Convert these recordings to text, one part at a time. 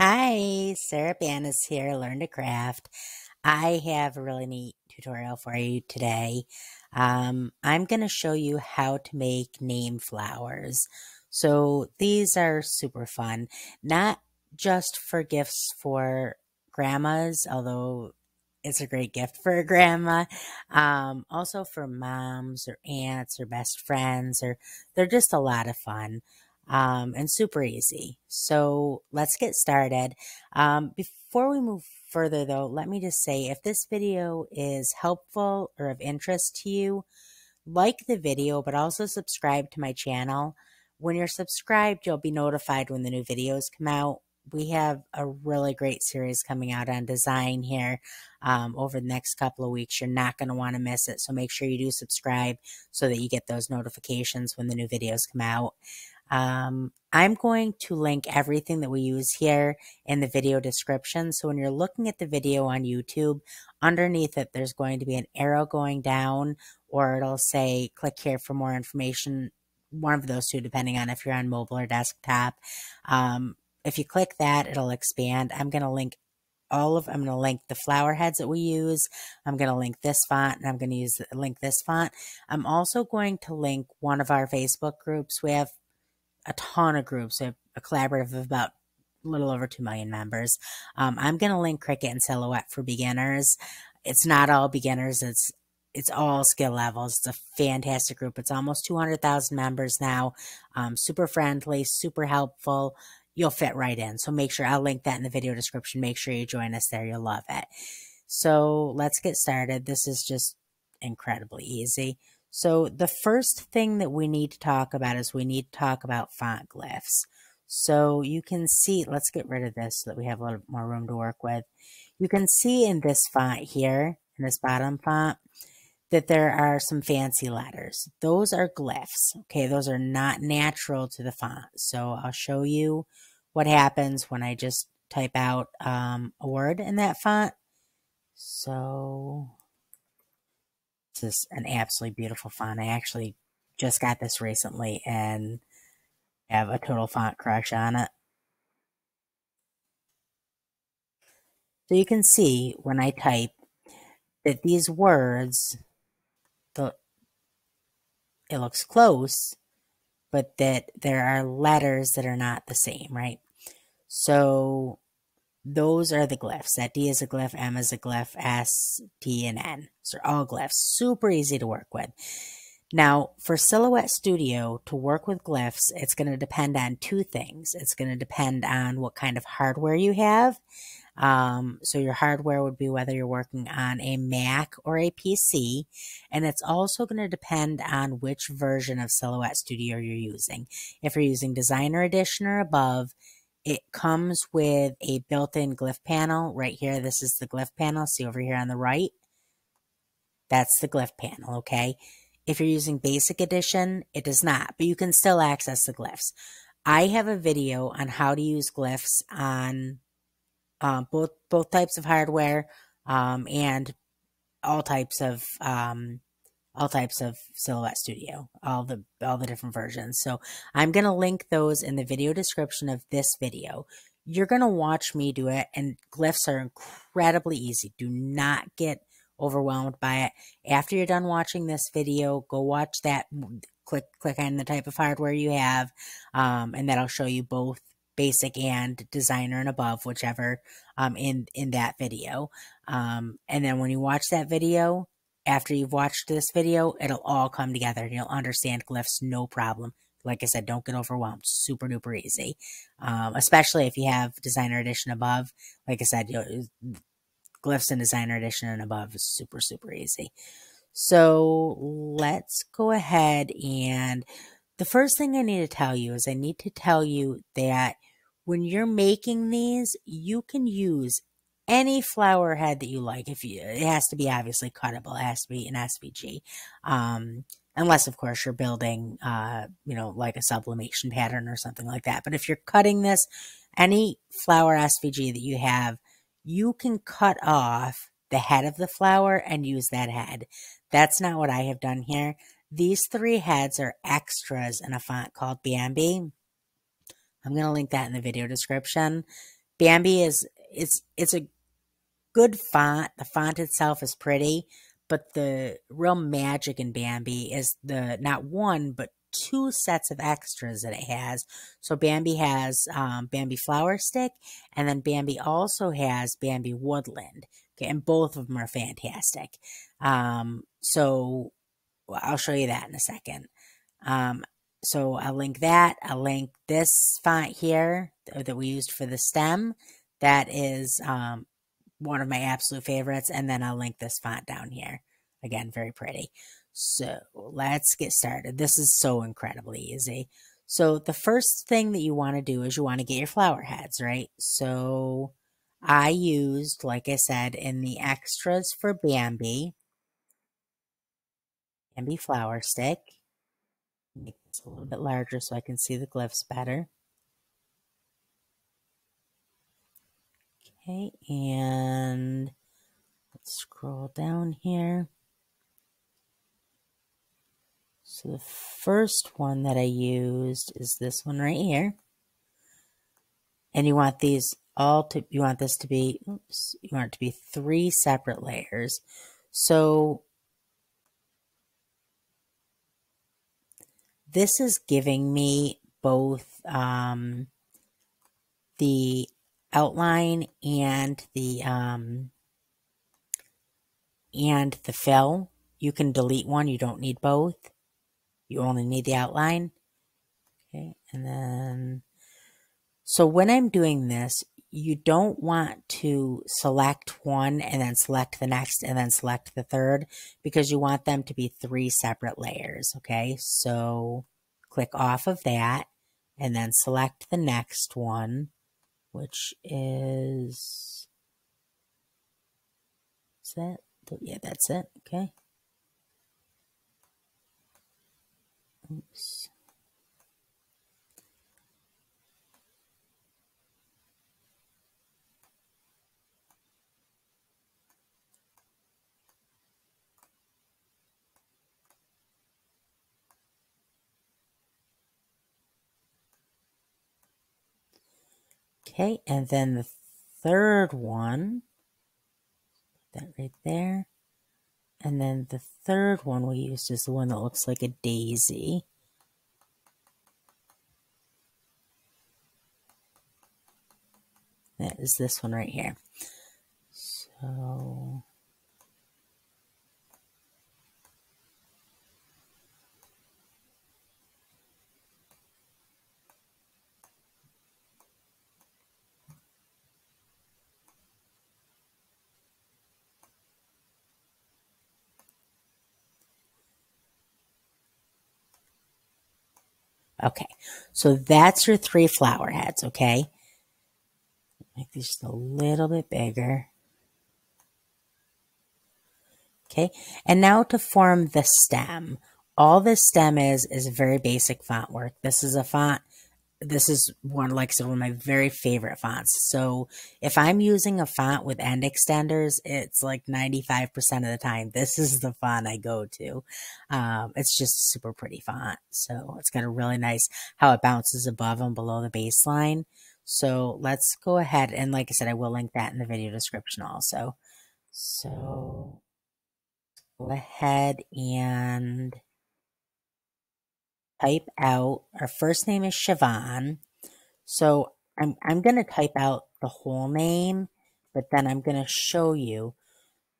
Hi, Sarah Bannis here, Learn to Craft. I have a really neat tutorial for you today. I'm going to show you how to make name flowers. So these are super fun, not just for gifts for grandmas, although it's a great gift for a grandma. Also for moms or aunts or best friends, or they're just a lot of fun and super easy. So let's get started. Before we move further though, let me just say if this video is helpful or of interest to you, like the video, but also subscribe to my channel. When you're subscribed, you'll be notified when the new videos come out. We have a really great series coming out on design here over the next couple of weeks. You're not going to want to miss it. So make sure you do subscribe so that you get those notifications when the new videos come out. I'm going to link everything that we use here in the video description. So when you're looking at the video on YouTube, underneath it, there's going to be an arrow going down, or it'll say click here for more information. One of those two, depending on if you're on mobile or desktop. If you click that, it'll expand. I'm going to link I'm going to link the flower heads that we use. I'm going to link this font, and I'm going to link this font. I'm also going to link one of our Facebook groups. We have a ton of groups. We have a collaborative of about a little over 2 million members. I'm going to link Cricut and Silhouette for beginners. It's not all beginners. It's all skill levels. It's a fantastic group. It's almost 200,000 members now. Super friendly, super helpful. You'll fit right in. So make sure I'll link that in the video description. Make sure you join us there. You'll love it. So let's get started. This is just incredibly easy. So the first thing that we need to talk about is we need to talk about font glyphs. So you can see, let's get rid of this so that we have a little more room to work with. You can see in this font here, in this bottom font, that there are some fancy letters. Those are glyphs. Okay, those are not natural to the font. So I'll show you what happens when I just type out a word in that font. So this is an absolutely beautiful font. I actually just got this recently and have a total font crush on it. So you can see when I type that these words, it looks close, but that there are letters that are not the same, right? So those are the glyphs. That D is a glyph, M is a glyph, S, T, and N. So they're all glyphs. Super easy to work with. Now, for Silhouette Studio to work with glyphs, it's going to depend on two things. It's going to depend on what kind of hardware you have. So your hardware would be whether you're working on a Mac or a PC. And it's also going to depend on which version of Silhouette Studio you're using. If you're using Designer Edition or above, it comes with a built-in glyph panel right here. This is the glyph panel. See over here on the right? That's the glyph panel, okay? If you're using Basic Edition, it does not, but you can still access the glyphs. I have a video on how to use glyphs on both types of hardware and all types of Silhouette Studio, all the different versions. So I'm going to link those in the video description of this video. You're going to watch me do it, and glyphs are incredibly easy. Do not get overwhelmed by it. After you're done watching this video, go watch that. Click on the type of hardware you have, and that'll show you both Basic and Designer and above, whichever in that video. And then when you watch that video, after you've watched this video, it'll all come together and you'll understand glyphs no problem. Like I said, don't get overwhelmed. Super duper easy. Especially if you have Designer Edition above. Like I said, glyphs in Designer Edition and above is super, super easy. So let's go ahead, and the first thing I need to tell you is I need to tell you that when you're making these, you can use any flower head that you like. It has to be obviously cuttable. It has to be an SVG. Unless, of course, you're building, like a sublimation pattern or something like that. But if you're cutting this, any flower SVG that you have, you can cut off the head of the flower and use that head. That's not what I have done here. These three heads are extras in a font called Bambi. I'm going to link that in the video description. Bambi is it's a good font. The font itself is pretty, but the real magic in Bambi is the not one but two sets of extras that it has. So Bambi has Bambi Flower Stick, and then Bambi also has Bambi Woodland. Okay, and both of them are fantastic. So I'll show you that in a second. Um, so I'll link that. I'll link this font here that we used for the stem. That is one of my absolute favorites. And then I'll link this font down here. Again, very pretty. So let's get started. This is so incredibly easy. So the first thing that you want to do is you want to get your flower heads, right? So I used, like I said, in the extras for Bambi flower stick. Make this a little bit larger so I can see the glyphs better. Okay, and let's scroll down here. So the first one that I used is this one right here. And you want these all to, you want this to be, oops, you want it to be 3 separate layers. So this is giving me both the outline and the fill. You can delete one, you don't need both. You only need the outline. Okay, and then, so when I'm doing this, you don't want to select one and then select the next and then select the third, because you want them to be 3 separate layers, okay? So click off of that and then select the next one, which is that? Yeah, that's it, okay. Oops. Okay, and then the third one, that right there. And then the third one we used is the one that looks like a daisy. That is this one right here. So okay, so that's your 3 flower heads, okay? Make these just a little bit bigger. Okay, and now to form the stem. All this stem is very basic font work. This is a font, this is one, like I said, one of my very favorite fonts. So if I'm using a font with end extenders, it's like 95% of the time, this is the font I go to. It's just a super pretty font. So it's got a really nice, how it bounces above and below the baseline. So let's go ahead. And like I said, I will link that in the video description also. So go ahead and type out, our first name is Siobhan. So I'm going to type out the whole name, but then I'm going to show you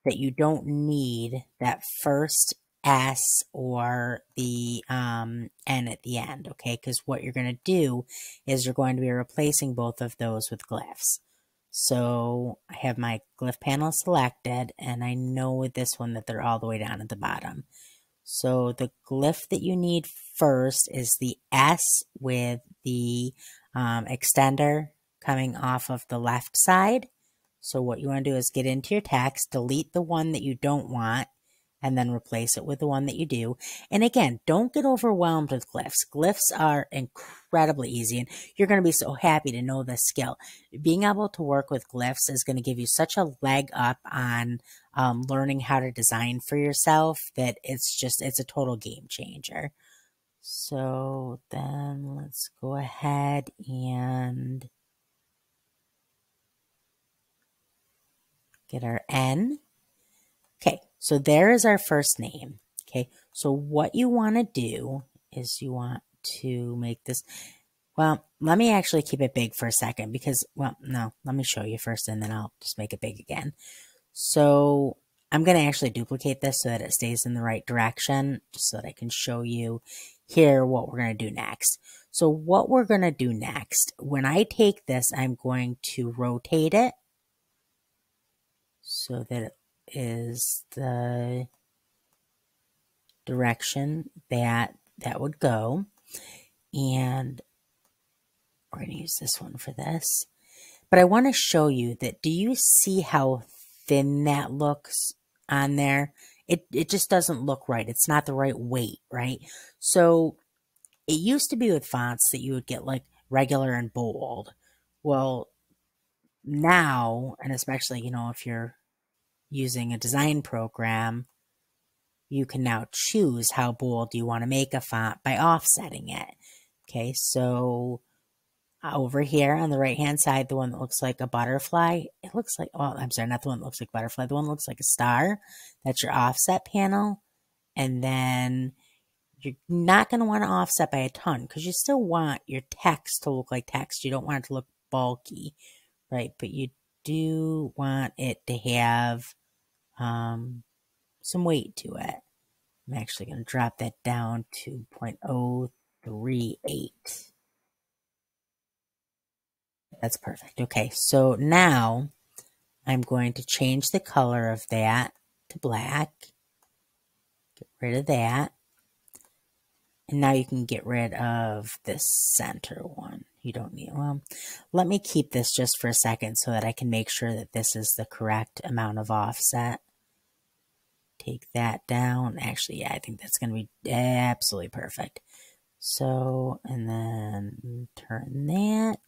that you don't need that first S or the N at the end, okay? Because what you're going to do is you're going to be replacing both of those with glyphs. So I have my glyph panel selected, and I know with this one that they're all the way down at the bottom. So the glyph that you need first is the S with the extender coming off of the left side. So what you want to do is get into your text, delete the one that you don't want, and then replace it with the one that you do. And again, don't get overwhelmed with glyphs. Glyphs are incredibly easy, and you're going to be so happy to know this skill. Being able to work with glyphs is going to give you such a leg up on learning how to design for yourself that it's a total game changer. So then let's go ahead and Get our N. Okay, so there is our first name. Okay, so what you want to do is you want to make this, well, let me actually keep it big for a second because, well, no, let me show you first and then I'll just make it big again. So I'm going to actually duplicate this so that it stays in the right direction, just so that I can show you here what we're going to do next. So what we're going to do next, when I take this, I'm going to rotate it so that it is the direction that that would go. And we're going to use this one for this. But I want to show you that, do you see how thin that looks on there? It just doesn't look right. It's not the right weight, right? So it used to be with fonts that you would get like regular and bold. Well, now, and especially, you know, if you're using a design program, you can now choose how bold you want to make a font by offsetting it. Okay, so over here on the right hand side, the one that looks like a butterfly, it looks like, well, I'm sorry, not the one that looks like a butterfly, the one that looks like a star. That's your offset panel. And then you're not going to want to offset by a ton because you still want your text to look like text. You don't want it to look bulky, right? But you do want it to have some weight to it. I'm actually going to drop that down to 0.038. That's perfect. Okay, so now I'm going to change the color of that to black. Get rid of that. And now you can get rid of this center one. You don't need, well, let me keep this just for a second so that I can make sure that this is the correct amount of offset. Take that down. Actually, yeah, I think that's going to be absolutely perfect. So, and then turn that.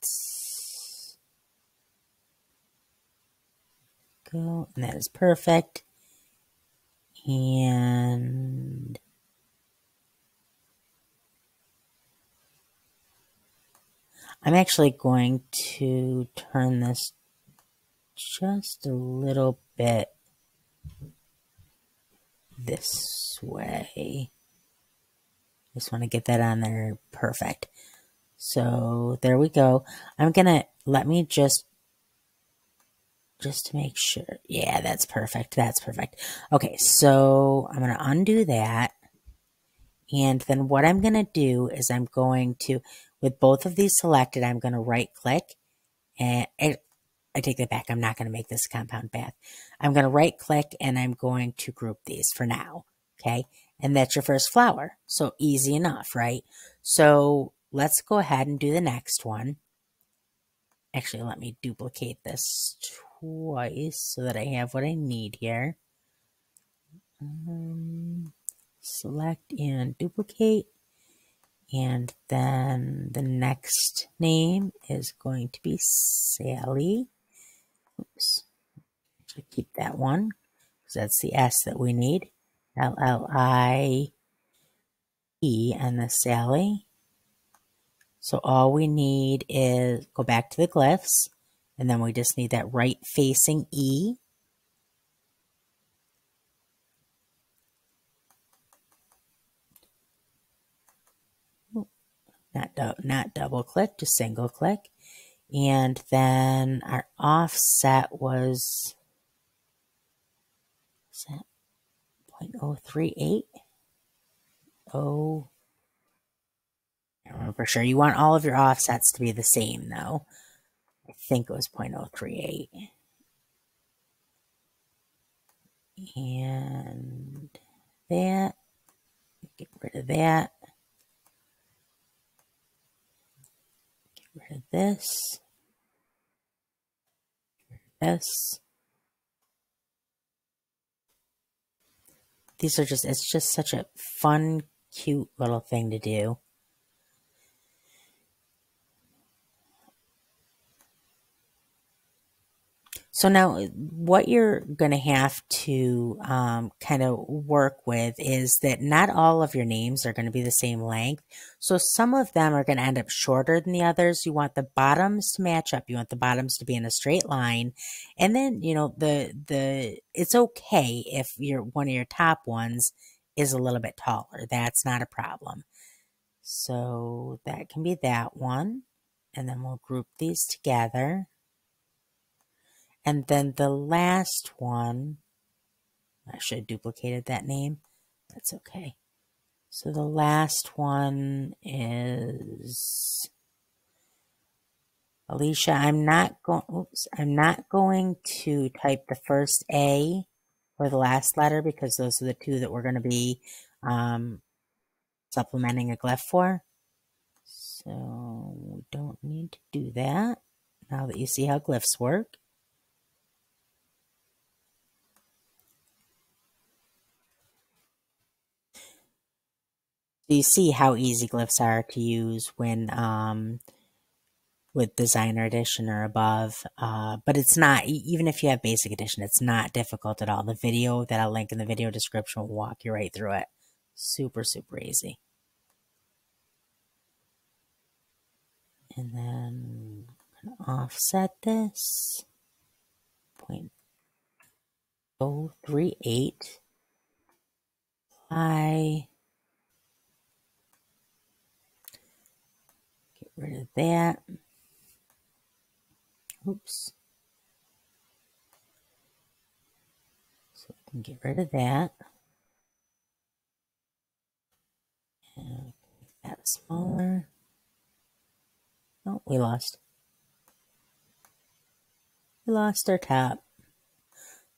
Go, and that is perfect. And I'm actually going to turn this just a little bit this way. Just want to get that on there. Perfect. So there we go. I'm going to, let me just to make sure. Yeah, that's perfect. That's perfect. Okay, so I'm going to undo that. And then what I'm going to do is I'm going to, with both of these selected, I'm going to right click and I take that back. I'm not going to make this compound path. I'm going to right click and I'm going to group these for now. Okay. And that's your first flower. So easy enough, right? So let's go ahead and do the next one. Actually, let me duplicate this twice so that I have what I need here. Select and duplicate. And then the next name is going to be Sally. Oops. Actually, keep that one because that's the S that we need. Llie and the Sally. So all we need is go back to the glyphs, and then we just need that right facing E. Not double click, just single click. And then our offset was 0.038. Oh, I don't remember for sure. You want all of your offsets to be the same, though. I think it was 0.038. And that. Get rid of that. Get rid of this. This. These are just, it's just such a fun, cute little thing to do. So now what you're going to have to kind of work with is that not all of your names are going to be the same length. So some of them are going to end up shorter than the others. You want the bottoms to match up. You want the bottoms to be in a straight line. And then, you know, it's okay if one of your top ones is a little bit taller. That's not a problem. So that can be that one. And then we'll group these together. And then the last one, I should have duplicated that name. That's okay. So the last one is Alicia. I'm not going to type the first A or the last letter because those are the two that we're going to be supplementing a glyph for. So we don't need to do that now that you see how glyphs work. So you see how easy glyphs are to use when with Designer Edition or above. But it's not, even if you have Basic Edition, it's not difficult at all. The video that I'll link in the video description will walk you right through it. Super, super easy. And then I'm gonna offset this. 0.038. Get rid of that. Oops. So we can get rid of that. And make that smaller. Oh, we lost our top.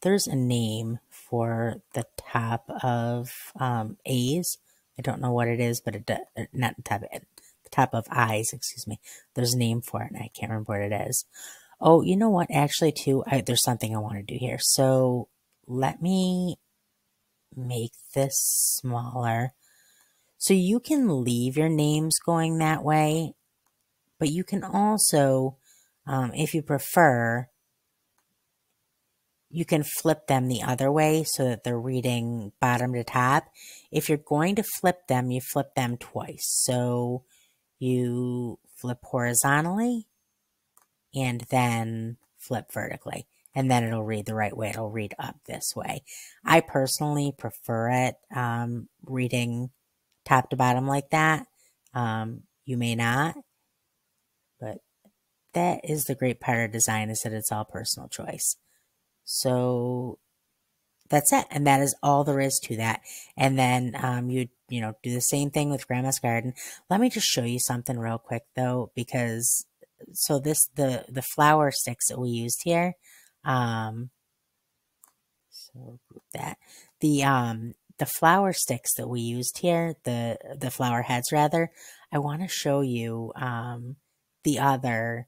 There's a name for the top of A's. I don't know what it is, but not the top of I's, excuse me. There's a name for it, and I can't remember what it is. Oh, you know what? Actually, too, there's something I want to do here. So let me make this smaller. So you can leave your names going that way, but you can also, if you prefer, you can flip them the other way so that they're reading bottom to top. If you're going to flip them, you flip them twice. So you flip horizontally and then flip vertically. And then it'll read the right way. It'll read up this way. I personally prefer it reading top to bottom like that. You may not, but that is the great part of design, is that it's all personal choice. So that's it. And that is all there is to that. And then you know, do the same thing with Grandma's Garden. Let me just show you something real quick though, because so the flower sticks that we used here, so group that. The flower sticks that we used here, the flower heads rather, I want to show you the other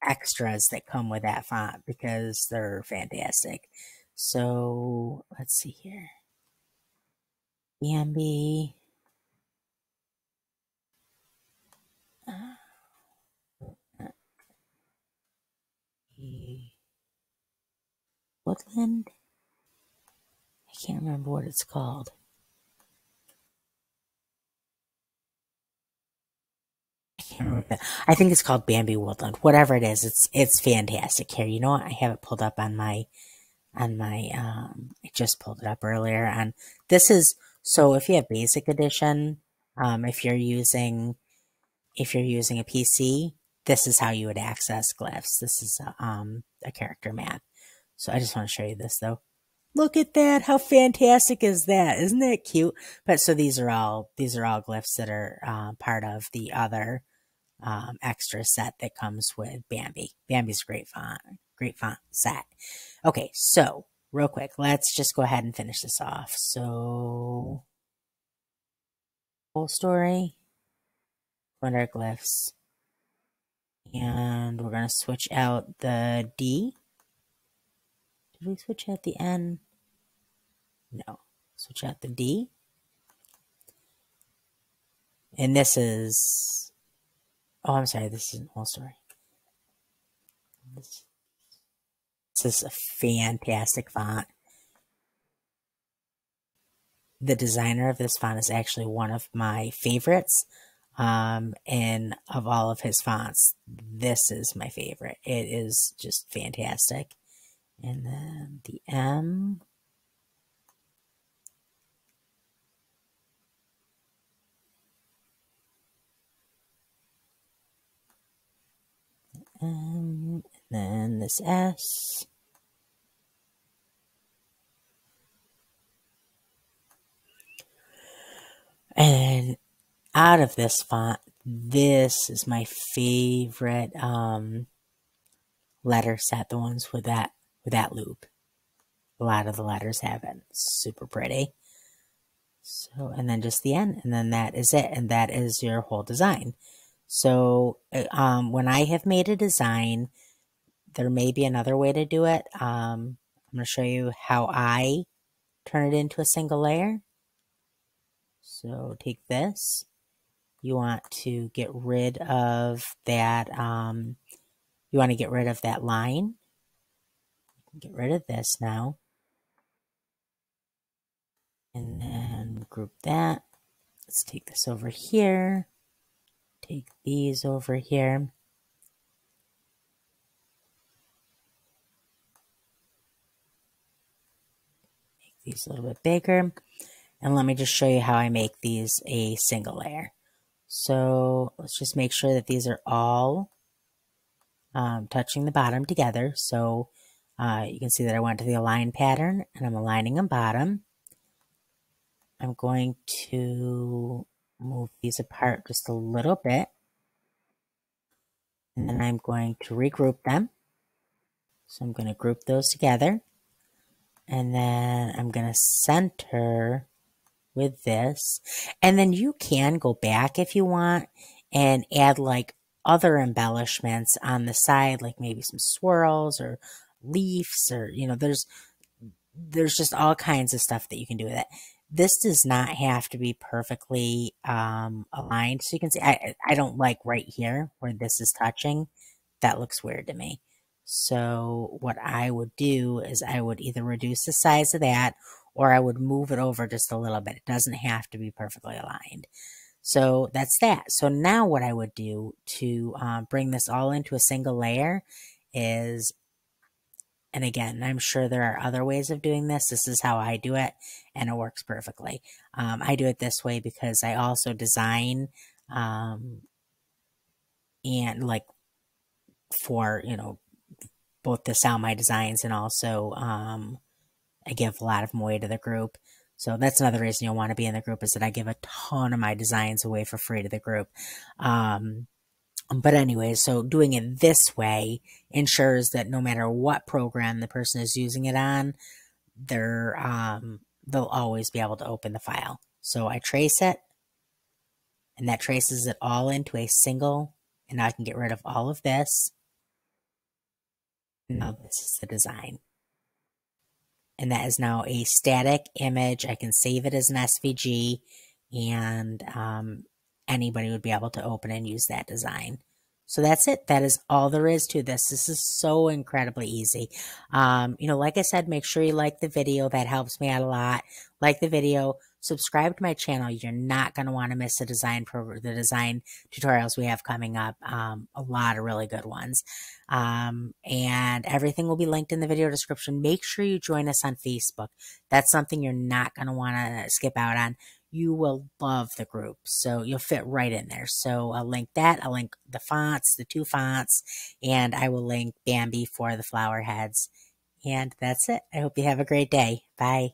extras that come with that font because they're fantastic. So let's see here. Bambi. Woodland. I can't remember what it's called. I can't remember. I think it's called Bambi Woodland. Whatever it is, it's fantastic. Here, you know what? I have it pulled up on my I just pulled it up earlier, and this is, so if you have Basic Edition, if you're using a PC, this is how you would access glyphs. This is a character map. So I just want to show you this though. Look at that! How fantastic is that? Isn't that cute? But so these are all glyphs that are part of the other extra set that comes with Bambi. Bambi's great font set. Okay, so real quick, let's just go ahead and finish this off. So, whole story, under glyphs, and we're gonna switch out the D. Did we switch out the N? No, switch out the D. And this is, oh, I'm sorry, this isn't whole story. This is a fantastic font. The designer of this font is actually one of my favorites. And of all of his fonts, this is my favorite. It is just fantastic. And then the M. And then this S. And out of this font, this is my favorite letter set, the ones with that loop. A lot of the letters have it. It's super pretty. So, and then just the N, and then that is it, and that is your whole design. So, when I have made a design, there may be another way to do it. I'm going to show you how I turn it into a single layer. So, take this. You want to get rid of that. You want to get rid of that line. Get rid of this now. And then group that. Let's take this over here. Take these over here. Make these a little bit bigger. And let me just show you how I make these a single layer. So let's just make sure that these are all touching the bottom together. So you can see that I went to the align pattern and I'm aligning them bottom. I'm going to move these apart just a little bit. And then I'm going to regroup them. So I'm going to group those together. And then I'm going to center with this. And then you can go back if you want and add like other embellishments on the side, like maybe some swirls or leaves, or, you know, there's just all kinds of stuff that you can do with it. This does not have to be perfectly aligned. So you can see, I don't like right here where this is touching. That looks weird to me. So what I would do is I would either reduce the size of that or I would move it over just a little bit. It doesn't have to be perfectly aligned. So that's that. So now what I would do to bring this all into a single layer is, and again, I'm sure there are other ways of doing this. This is how I do it, and it works perfectly. I do it this way because I also design and like for, you know, both to sell my designs and also I give a lot of them away to the group. So that's another reason you'll want to be in the group, is that I give a ton of my designs away for free to the group. But anyway, so doing it this way ensures that no matter what program the person is using it on, they'll always be able to open the file. So I trace it, and that traces it all into a single, and now I can get rid of all of this. Now this is the design. And that is now a static image. I can save it as an SVG, and anybody would be able to open and use that design. So that's it. That is all there is to this. This is so incredibly easy. You know, like I said, make sure you like the video. That helps me out a lot. Like the video. Subscribe to my channel. You're not going to want to miss the design tutorials we have coming up. A lot of really good ones. And everything will be linked in the video description. Make sure you join us on Facebook. That's something you're not going to want to skip out on. You will love the group. So you'll fit right in there. So I'll link that. I'll link the fonts, the 2 fonts, and I will link Bambi for the flower heads. And that's it. I hope you have a great day. Bye.